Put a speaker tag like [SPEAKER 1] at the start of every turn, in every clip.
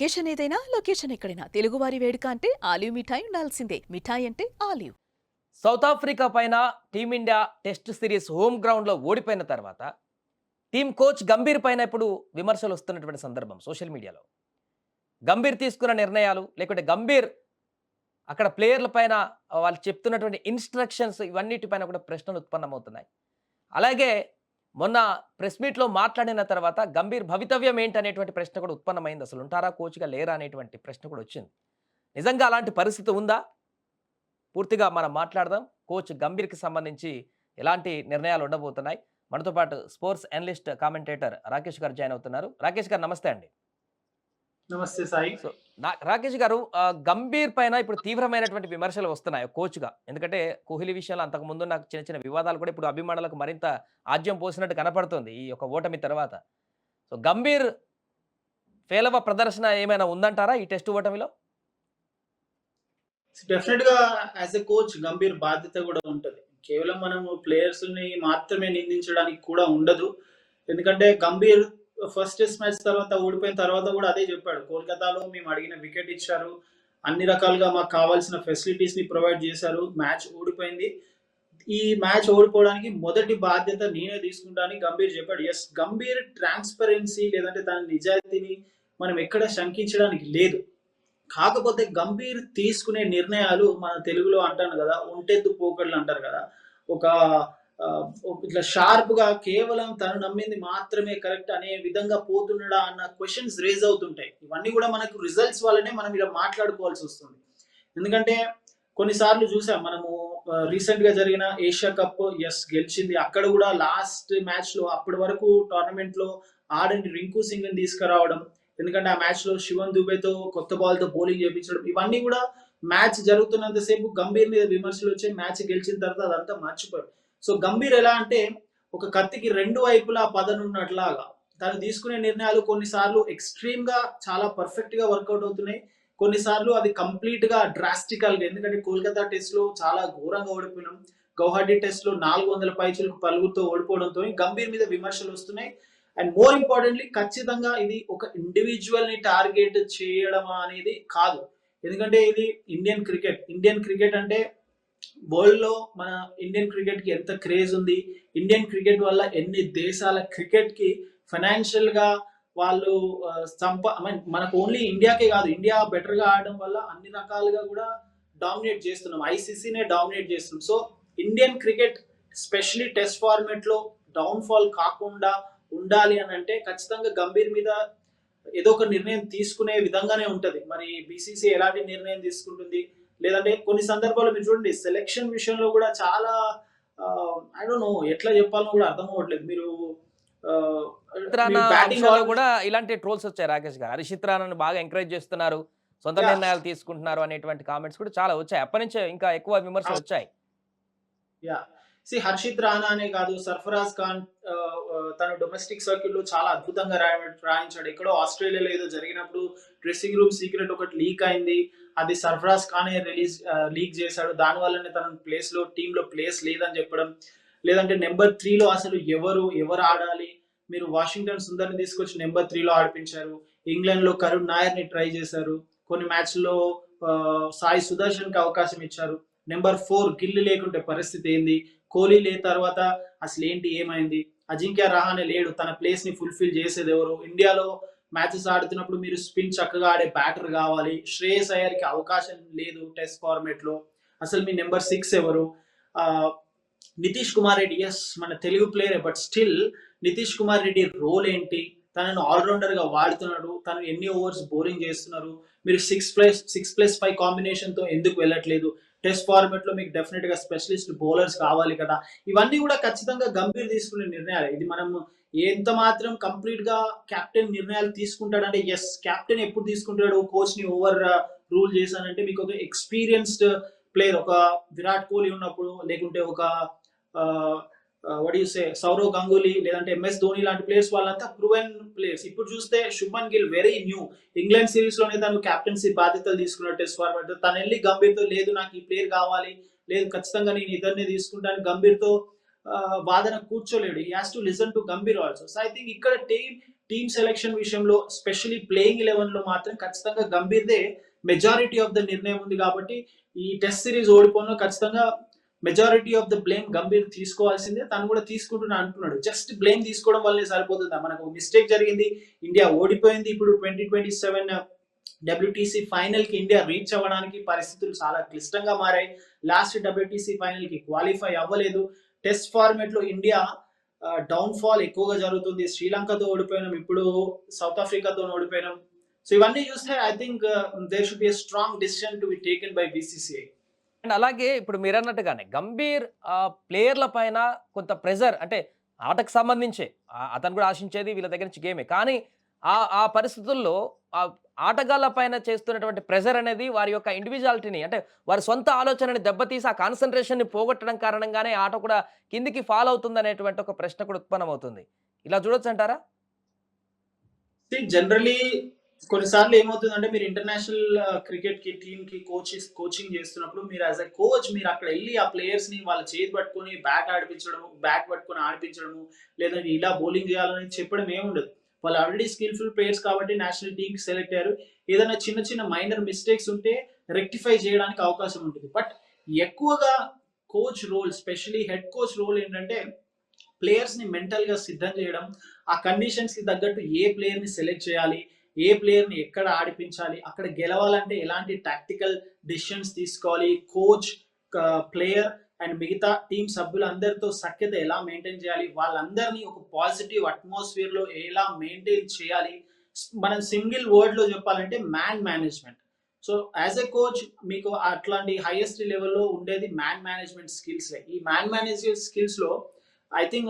[SPEAKER 1] Occasion ఏదైనా location ఎక్కడైనా తెలుగువారి వేడుక అంటే ఆలివ్ మిఠాయి ఉండాల్సిందే. మిఠాయి అంటే ఆలివ్.
[SPEAKER 2] సౌత్ ఆఫ్రికా పైన టీమిండియా టెస్ట్ సిరీస్ హోమ్ గ్రౌండ్‌లో ఓడిపోయిన తర్వాత, టీమ్ కోచ్ గంభీర్ పైన ఇప్పుడు విమర్శలు వస్తున్నటువంటి సందర్భం సోషల్ మీడియాలో. గంభీర్ తీసుకున్న నిర్ణయాలు, లేకుంటే గంభీర్ అక్కడ ప్లేయర్ల పైన వాళ్ళు చెప్తున్నటువంటి ఇన్‌స్ట్రక్షన్స్ ఇవన్నిటి పైన కూడా ప్రశ్నలు ఉత్పన్నమవుతున్నాయి. అలాగే మొన్న ప్రెస్ మీట్‌లో మాట్లాడిన తర్వాత గంభీర్ భవితవ్యం ఏంటనేటువంటి ప్రశ్న కూడా ఉత్పన్నమైంది. అసలు ఉంటారా కోచ్‌గా లేరా అనేటువంటి ప్రశ్న కూడా వచ్చింది. నిజంగా అలాంటి పరిస్థితి ఉందా? పూర్తిగా మనం మాట్లాడదాం. కోచ్ గంభీర్‌కి సంబంధించి ఎలాంటి నిర్ణయాలు ఉండబోతున్నాయి. మనతో పాటు స్పోర్ట్స్ అనలిస్ట్, కామెంటేటర్ రాకేష్ గారు జాయిన్ అవుతున్నారు. రాకేష్ గారు నమస్తే అండి.
[SPEAKER 3] నమస్తే సాయి.
[SPEAKER 2] సో, రాకేష్ గారు, గంభీర్ పైన ఇప్పుడు తీవ్రమైనటువంటి విమర్శలు వస్తున్నాయి కోచ్‌గా. ఎందుకంటే కోహ్లీ విషయంలో అంతకుముందు నాకు చిన్న చిన్న వివాదాలు కూడా ఇప్పుడు అభిమానులకు మరింత ఆజ్యం పోసినట్టు కనపడుతుంది ఈ యొక్క ఓటమి తర్వాత. సో, గంభీర్ పేలవ ప్రదర్శన ఏమైనా ఉందంటారా ఈ టెస్ట్ ఓటమిలో?
[SPEAKER 3] డెఫినెట్ గా యాజ్ ఎ కోచ్ గంభీర్ బాధ్యత కూడా ఉంటది. కేవలం మనము ప్లేయర్స్ ని మాత్రమే నిందించడానికి కూడా ఉండదు. ఎందుకంటే గంభీర్ ఫస్ట్ టెస్ట్ మ్యాచ్ తర్వాత ఓడిపోయిన తర్వాత కూడా అదే చెప్పాడు. కోల్కతాలో మేము అడిగిన వికెట్ ఇచ్చారు, అన్ని రకాలుగా మాకు కావాల్సిన ఫెసిలిటీస్ ని ప్రొవైడ్ చేశారు, మ్యాచ్ ఓడిపోయింది, ఈ మ్యాచ్ ఓడిపోవడానికి మొదటి బాధ్యత నేనే తీసుకుంటానని గంభీర్ చెప్పాడు. ఎస్, గంభీర్ ట్రాన్స్పరెన్సీ లేదంటే తన నిజాయితీని మనం ఎక్కడ శంకించడానికి లేదు. కాకపోతే గంభీర్ తీసుకునే నిర్ణయాలు మన తెలుగులో అంటాను కదా, ఒంటెద్దు పోకడలు అంటారు కదా, ఒక ఇట్లా షార్ప్ గా కేవలం తను నమ్మింది మాత్రమే కరెక్ట్ అనే విధంగా పోతున్నాడా అన్న క్వశ్చన్స్ రేజ్ అవుతుంటాయి. ఇవన్నీ కూడా మనకు రిజల్ట్స్ వల్లనే మనం ఇలా మాట్లాడుకోవాల్సి వస్తుంది. ఎందుకంటే కొన్నిసార్లు చూసాం మనము, రీసెంట్ గా జరిగిన ఏషియా కప్ ఎస్ గెలిచింది, అక్కడ కూడా లాస్ట్ మ్యాచ్ లో అప్పటి వరకు టోర్నమెంట్ లో ఆడని రింకు సింగ్ ని తీసుకురావడం, ఎందుకంటే ఆ మ్యాచ్ లో శివన్ దుబేతో కొత్త బాల్ తో బౌలింగ్ చేయించడం, ఇవన్నీ కూడా మ్యాచ్ జరుగుతున్నంతసేపు గంభీర్ మీద విమర్శలు వచ్చాయి. మ్యాచ్ గెలిచిన తర్వాత అదంతా మర్చిపోయారు. సో గంభీర్ ఎలా అంటే ఒక కత్తికి రెండు వైపులా పదనున్నట్లాగా తను తీసుకునే నిర్ణయాలు కొన్నిసార్లు ఎక్స్ట్రీమ్ గా చాలా పర్ఫెక్ట్ గా వర్కౌట్ అవుతున్నాయి, కొన్నిసార్లు అది కంప్లీట్ గా డ్రాస్టికల్ గా, ఎందుకంటే కోల్కతా టెస్ట్ లో చాలా ఘోరంగా ఓడిపోయినాం, గౌహాటీ టెస్ట్ లో 400 పైచులకు పలుగుతో ఓడిపోవడంతో గంభీర్ మీద విమర్శలు వస్తున్నాయి. అండ్ మోర్ ఇంపార్టెంట్లీ ఖచ్చితంగా ఇది ఒక ఇండివిజువల్ ని టార్గెట్ చేయడం అనేది కాదు. ఎందుకంటే ఇది ఇండియన్ క్రికెట్ అంటే వరల్డ్ లో మన ఇండియన్ క్రికెట్ కి ఎంత క్రేజ్ ఉంది, ఇండియన్ క్రికెట్ వల్ల ఎన్ని దేశాల క్రికెట్ కి ఫైనాన్షియల్ గా వాళ్ళు మనకు ఓన్లీ ఇండియాకే కాదు, ఇండియా బెటర్ గా ఆడడం వల్ల అన్ని రకాలుగా కూడా డామినేట్ చేస్తున్నాం, ఐసీసీనే డామినేట్ చేస్తున్నాం. So Indian cricket especially test format లో డౌన్ ఫాల్ కాకుండా ఉండాలి అని అంటే ఖచ్చితంగా గంభీర్ మీద ఏదో ఒక నిర్ణయం తీసుకునే విధంగానే ఉంటది. మరి బీసీసీ ఎలాంటి నిర్ణయం తీసుకుంటుంది, లేదంటే కొన్ని సందర్భాల్లో మీరు చూడండి సెలెక్షన్ విషయంలో కూడా చాలా ఐ డోంట్ నో ఎట్లా చెప్పాలో కూడా అర్థం అవ్వట్లేదు. మీరు బ్యాటింగ్
[SPEAKER 2] కూడా ఇలాంటి ట్రోల్స్ వచ్చాయి రాకేష్ గారు. హర్షిత్ రాణాను బాగా ఎంకరేజ్ చేస్తున్నారు, సొంత నిర్ణయాలు తీసుకుంటున్నారు అనేటువంటి కామెంట్స్ కూడా చాలా వచ్చాయి. అప్పటి నుంచే ఇంకా ఎక్కువ విమర్శలు వచ్చాయి.
[SPEAKER 3] హర్షిత్ రాణా అనే కాదు, సర్ఫరాజ్ ఖాన్ తన డొమెస్టిక్ సర్కిల్ లో చాలా అద్భుతంగా రాయించాడు. ఎక్కడో ఆస్ట్రేలియాలో ఏదో జరిగినప్పుడు డ్రెస్సింగ్ రూమ్ సీక్రెట్ ఒకటి లీక్ అయింది, అది సర్ఫరాజ్ ఖానే లీక్ చేశాడు, దాని వల్లనే తన ప్లేస్ లో టీమ్ లో ప్లేస్ లేదని చెప్పడం, లేదంటే నెంబర్ 3లో అసలు ఎవరు ఆడాలి, మీరు వాషింగ్టన్ సుందర్ని తీసుకొచ్చి నెంబర్ 3లో ఆడిపించారు, ఇంగ్లాండ్ లో కరుణ్ నాయర్ ని ట్రై చేశారు, కొన్ని మ్యాచ్ లో సాయి సుదర్శన్ కి అవకాశం ఇచ్చారు, నెంబర్ 4 గిల్లు లేకుంటే పరిస్థితి ఏంది, కోహ్లీ లేని తర్వాత అసలు ఏంటి ఏమైంది, అజింక్య రహానే లేడు, తన ప్లేస్ ని ఫుల్ఫిల్ చేసేది ఎవరు, ఇండియాలో మ్యాచెస్ ఆడుతున్నప్పుడు మీరు స్పిన్ చక్కగా ఆడే బ్యాటర్ కావాలి, శ్రేయస్ అయ్యర్ కి అవకాశం లేదు టెస్ట్ ఫార్మేట్ లో, అసలు మీ నెంబర్ 6 ఎవరు, నితీష్ కుమార్ రెడ్డి ఎస్ మన తెలుగు ప్లేయరే, but still Nitish Kumar Reddy role ఏంటి, తనను ఆల్రౌండర్ గా వాడుతున్నాడు, తను ఎన్ని ఓవర్స్ బౌలింగ్ చేస్తున్నారు, మీరు 6+5 కాంబినేషన్ తో ఎందుకు వెళ్ళట్లేదు, టెస్ట్ ఫార్మాట్ లో మీకు డెఫినెట్ గా స్పెషలిస్ట్ బౌలర్స్ కావాలి కదా. ఇవన్నీ కూడా ఖచ్చితంగా గంభీర్ తీసుకునే నిర్ణయాలు. ఇది మనం ఎంత మాత్రం కంప్లీట్ గా కెప్టెన్ నిర్ణయాలు తీసుకుంటాడంటే ఎస్, కెప్టెన్ ఎప్పుడు తీసుకుంటాడు కోచ్ ని ఓవర్ రూల్ చేశానంటే, మీకు ఒక ఎక్స్పీరియన్స్డ్ ప్లేయర్, ఒక విరాట్ కోహ్లీ ఉన్నప్పుడు, లేకుంటే ఒక సౌరవ్ గంగూలీ లేదంటే ఎంఎస్ ధోని లాంటి ప్లేయర్స్ వాళ్ళంతా ప్రూవెన్ ప్లేయర్స్. ఇప్పుడు చూస్తే Shubman Gill very new, England series లోనే తను కెప్టెన్సీ బాధ్యతలు తీసుకున్న టెస్ట్ ఫార్మాట్, తను వెళ్ళి గంభీర్ తో లేదు నాకు ఈ ప్లేయర్ కావాలి, లేదు ఖచ్చితంగా నేను ఇద్దరిని తీసుకుంటాను, గంభీర్ తో వాదన కూర్చోలేడు. He has to listen to Gambhir also. So I think ఇక్కడ టీమ్ సెలెక్షన్ విషయంలో స్పెషల్లీ ప్లేయింగ్ 11 లో మాత్రం ఖచ్చితంగా గంభీర్‌దే మెజారిటీ ఆఫ్ ద నిర్ణయం ఉంది కాబట్టి ఈ టెస్ట్ సిరీస్ ఓడిపోవడంలో ఖచ్చితంగా majority of the blame Gambhir తీసుకోవాల్సిందే. తను కూడా తీసుకుంటున్నా అంటున్నాడు. జస్ట్ బ్లేమ్ తీసుకోవడం వల్లే సరిపోతుందా? మనకు మిస్టేక్ జరిగింది. ఇండియా ఓడిపోయింది. ఇప్పుడు 2027 డబ్ల్యూటీసీ ఫైనల్ కి ఇండియా రీచ్ అవ్వడానికి పరిస్థితులు చాలా క్లిష్టంగా మారాయి. లాస్ట్ డబ్ల్యూటీసీ ఫైనల్ కి క్వాలిఫై అవ్వలేదు. టెస్ట్ ఫార్మాట్ లో ఇండియా డౌన్ ఫాల్ ఎక్కువగా జరుగుతుంది. శ్రీలంకతో ఓడిపోయినాం, ఇప్పుడు సౌత్ ఆఫ్రికాతో ఓడిపోయినాం. సో ఇవన్నీ చూస్తే I think there should be a strong decision to be taken by BCCI.
[SPEAKER 2] And అలాగే ఇప్పుడు మీరన్నట్టుగానే గంభీర్ ప్లేయర్ల పైన కొంత ప్రెజర్ అంటే ఆటకు సంబంధించే అతను కూడా ఆశించేది వీళ్ళ దగ్గర నుంచి గేమే. కానీ ఆ పరిస్థితుల్లో ఆ ఆటగాళ్ళ పైన చేస్తున్నటువంటి ప్రెజర్ అనేది వారి యొక్క ఇండివిజువాలిటీని అంటే వారి సొంత ఆలోచనని దెబ్బతీసి ఆ కాన్సంట్రేషన్‌ని పోగొట్టడం కారణంగానే ఆట కూడా కిందికి ఫాల్ అవుతుందనేటువంటి ఒక ప్రశ్న కూడా ఉత్పన్నమవుతుంది. ఇలా చూడొచ్చంటారా?
[SPEAKER 3] జనరలీ కొన్నిసార్లు ఏమవుతుందంటే మీరు ఇంటర్నేషనల్ క్రికెట్ కి టీమ్ కి కోచింగ్ చేస్తున్నప్పుడు మీరు యాజ్ ఎ కోచ్ మీరు అక్కడ వెళ్ళి ఆ ప్లేయర్స్ ని వాళ్ళ చేతి పట్టుకొని బ్యాట్ పట్టుకొని ఆడిపించడము, లేదంటే ఇలా బౌలింగ్ చేయాలని చెప్పడం ఏముండదు. వాళ్ళు ఆల్రెడీ స్కిల్ఫుల్ ప్లేయర్స్ కాబట్టి నేషనల్ టీమ్ కి సెలెక్ట్ అయ్యారు. ఏదైనా చిన్న చిన్న మైనర్ మిస్టేక్స్ ఉంటే రెక్టిఫై చేయడానికి అవకాశం ఉంటుంది. బట్ ఎక్కువగా coach role, specially head coach role ఏంటంటే ప్లేయర్స్ ని మెంటల్ గా సిద్ధం చేయడం, ఆ కండిషన్స్ కి తగ్గట్టు ఏ ప్లేయర్ ని సెలెక్ట్ చేయాలి, ఏ ప్లేయర్ ని ఎక్కడ ఆడిపించాలి, అక్కడ గెలవాలంటే ఎలాంటి టాక్టికల్ డిసిషన్స్ తీసుకోవాలి, కోచ్, ప్లేయర్ అండ్ మిగతా టీం సభ్యులందరితో సఖ్యత ఎలా మెయింటైన్ చేయాలి, వాళ్ళందరినీ ఒక పాజిటివ్ అట్మాస్ఫియర్ లో ఎలా మెయింటైన్ చేయాలి. మనం సింగిల్ వర్డ్ లో చెప్పాలంటే man management. So as a coach మీకు అట్లాంటి హైయెస్ట్ లెవెల్లో ఉండేది మ్యాన్ మేనేజ్మెంట్ స్కిల్స్. ఈ మ్యాన్ మేనేజ్మెంట్ స్కిల్స్ లో I think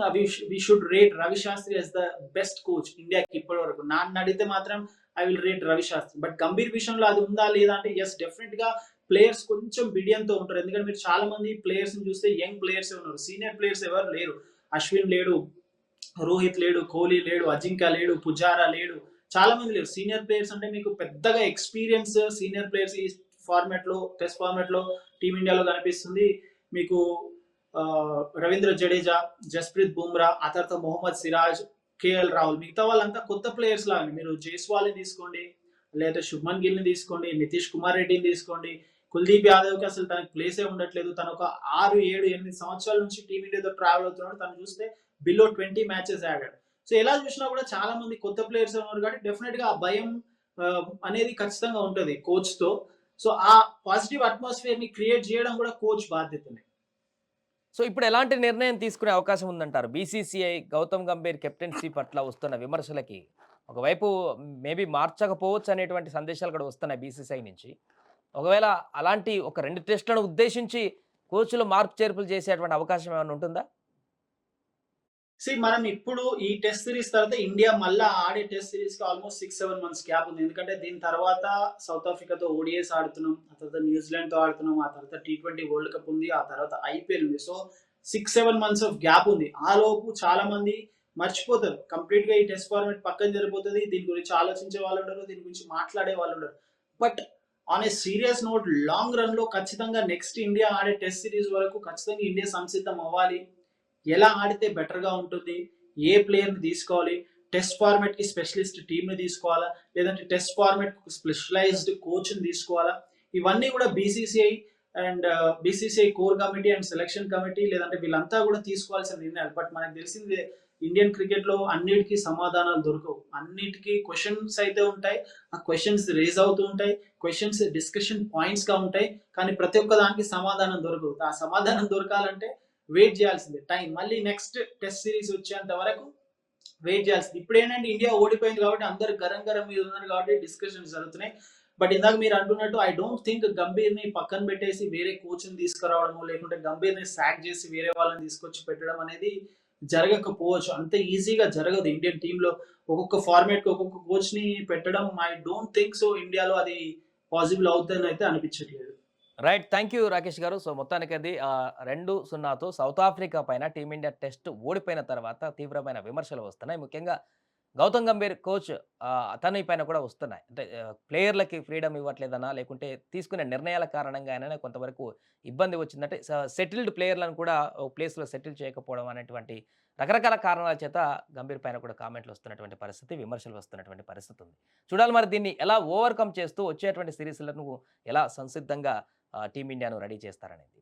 [SPEAKER 3] we should rate Ravi Shastri as the best coach ఇండియాకి ఇప్పటి వరకు. నన్ను అడిగితే మాత్రం I will rate Ravi Shastri. But Gambhir విషయంలో అది ఉందా లేదా అంటే ఎస్, డెఫినెట్ గా ప్లేయర్స్ కొంచెం బిడియంతో ఉంటారు. ఎందుకంటే మీరు చాలా మంది ప్లేయర్స్ ని చూస్తే యంగ్ ప్లేయర్స్ ఉన్నారు, సీనియర్ ప్లేయర్స్ ఎవరు లేరు. అశ్విన్ లేడు, రోహిత్ లేడు, కోహ్లీ లేడు, అజింక్య లేడు, పుజారా లేడు, చాలా మంది లేరు. సీనియర్ ప్లేయర్స్ అంటే మీకు పెద్దగా ఎక్స్పీరియన్స్ సీనియర్ ప్లేయర్స్ ఈ ఫార్మాట్ లో, టెస్ట్ ఫార్మాట్ లో టీమిండియాలో కనిపిస్తుంది మీకు రవీంద్ర జడేజా, జస్ప్రీత్ బుమ్రా, ఆ తర్వాత మొహమ్మద్ సిరాజ్, కేఎల్ రాహుల్. మిగతా వాళ్ళంతా కొత్త ప్లేయర్స్ లాగా. మీరు జైస్వాల్ని తీసుకోండి, లేదా శుభ్మన్ గిల్ ని తీసుకోండి, నితీష్ కుమార్ రెడ్డిని తీసుకోండి, కుల్దీప్ యాదవ్ కి అసలు తనకి ప్లేసే ఉండట్లేదు. తను ఒక 6, 7, 8 సంవత్సరాల నుంచి టీమిండియాతో ట్రావెల్ అవుతున్నాడు. తను చూస్తే బిలో 20 మ్యాచెస్ ఆడాడు. సో ఎలా చూసినా కూడా చాలా మంది కొత్త ప్లేయర్స్ ఉన్నారు కాబట్టి డెఫినెట్ గా ఆ భయం అనేది ఖచ్చితంగా ఉంటది కోచ్ తో. సో ఆ పాజిటివ్ అట్మాస్ఫియర్ ని క్రియేట్ చేయడం కూడా కోచ్ బాధ్యతనే.
[SPEAKER 2] సో ఇప్పుడు ఎలాంటి నిర్ణయం తీసుకునే అవకాశం ఉందంటారు? బీసీసీఐ గౌతమ్ గంభీర్ కెప్టెన్సీ పట్ల వస్తున్న విమర్శలకి ఒకవైపు మేబీ మార్చకపోవచ్చు అనేటువంటి సందేశాలు కూడా వస్తున్నాయి బీసీసీఐ నుంచి. ఒకవేళ అలాంటి ఒక 2 టెస్టులను ఉద్దేశించి కోచ్‌లో మార్పు చేర్పులు చేసేటువంటి అవకాశం ఏమైనా ఉంటుందా?
[SPEAKER 3] మనం ఇప్పుడు ఈ టెస్ట్ సిరీస్ తర్వాత ఇండియా మళ్ళా ఆడే టెస్ట్ సిరీస్ కి ఆల్మోస్ట్ 6-7 మంత్స్ గ్యాప్ ఉంది. ఎందుకంటే దీని తర్వాత సౌత్ ఆఫ్రికాతో ఓడిఐస్ ఆడుతున్నాం, ఆ తర్వాత న్యూజిలాండ్ తో ఆడుతున్నాం, ఆ తర్వాత T20 వరల్డ్ కప్ ఉంది, ఆ తర్వాత ఐపీఎల్ ఉంది. సో 6-7 మంత్స్ ఆఫ్ గ్యాప్ ఉంది. ఆ లోపు చాలా మంది మర్చిపోతారు. కంప్లీట్ గా ఈ టెస్ట్ ఫార్మాట్ పక్కన జరిగిపోతుంది. దీని గురించి ఆలోచించే వాళ్ళు ఉండరు, దీని గురించి మాట్లాడే వాళ్ళు ఉండరు. But on a serious note long run లో ఖచ్చితంగా నెక్స్ట్ ఇండియా ఆడే టెస్ట్ సిరీస్ వరకు ఖచ్చితంగా ఇండియా సంసిద్ధం అవ్వాలి. ఎలా ఆడితే బెటర్‌గా ఉంటుంది, ఏ ప్లేయర్‌ని తీసుకోవాలి, టెస్ట్ ఫార్మాట్‌కి స్పెషలిస్ట్ టీమ్‌ని తీసుకోవాలా, లేదంటే టెస్ట్ ఫార్మాట్‌కి స్పెషలైజ్డ్ కోచ్‌ని తీసుకోవాలా, ఇవన్నీ కూడా BCCI core committee and selection committee లేదంటే వీళ్ళంతా కూడా తీసుకోవాల్సిన నిర్ణయాలు. బట్ మనకు తెలిసిందే ఇండియన్ క్రికెట్‌లో అన్నిటికి సమాధానాలు దొరకవు. అన్నిటికి క్వెషన్స్ అయితే ఉంటాయి. ఆ క్వెషన్స్ రేజ్ అవుతూ ఉంటాయి. క్వెషన్స్ డిస్కషన్ పాయింట్స్‌గా ఉంటాయి. కానీ ప్రతి ఒక్క దానికి సమాధానం దొరకదు. ఆ సమాధానం దొరకాలంటే వెయిట్ చేయాల్సిందే టైం. మళ్ళీ నెక్స్ట్ టెస్ట్ సిరీస్ వచ్చేంత వరకు వెయిట్ చేయాల్సింది. ఇప్పుడు ఏంటంటే ఇండియా ఓడిపోయింది కాబట్టి అందరు గరం గరం మీద ఉన్నారు కాబట్టి డిస్కషన్స్ జరుగుతున్నాయి. బట్ ఇందాక మీరు అంటున్నట్టు ఐ డోంట్ థింక్ గంభీర్ ని పక్కన పెట్టేసి వేరే కోచ్ ని తీసుకురావడము, లేకుంటే గంభీర్ ని సాక్ చేసి వేరే వాళ్ళని తీసుకొచ్చి పెట్టడం అనేది జరగకపోవచ్చు. అంత ఈజీగా జరగదు. ఇండియన్ టీమ్ లో ఒక్కొక్క ఫార్మాట్ కి ఒక్కొక్క కోచ్ ని పెట్టడం ఐ డోంట్ థింక్ సో ఇండియాలో అది పాసిబుల్ అవుతుందని అయితే అనిపించట్లేదు.
[SPEAKER 2] రైట్. థ్యాంక్ యూ రాకేష్ గారు. సో మొత్తానికి అది 2-0తో సౌత్ ఆఫ్రికా పైన టీమిండియా టెస్ట్ ఓడిపోయిన తర్వాత తీవ్రమైన విమర్శలు వస్తున్నాయి. ముఖ్యంగా గౌతమ్ గంభీర్ కోచ్ అతని పైన కూడా వస్తున్నాయి. అంటే ప్లేయర్‌లకి ఫ్రీడమ్ ఇవ్వట్లేదనా, లేకుంటే తీసుకునే నిర్ణయాల కారణంగా అయినా కొంతవరకు ఇబ్బంది వచ్చిందంటే సెటిల్డ్ ప్లేయర్‌లను కూడా ఒక ప్లేస్‌లో సెటిల్ చేయకపోవడం అనేటువంటి రకరకాల కారణాల చేత గంభీర్ పైన కూడా కామెంట్లు వస్తున్నటువంటి పరిస్థితి, విమర్శలు వస్తున్నటువంటి పరిస్థితి ఉంది. చూడాలి మరి దీన్ని ఎలా ఓవర్‌కమ్ చేస్తూ వచ్చేటువంటి సీరీస్‌లను ఎలా సంసిద్ధంగా టీమిండియాను రెడీ చేస్తారనేది.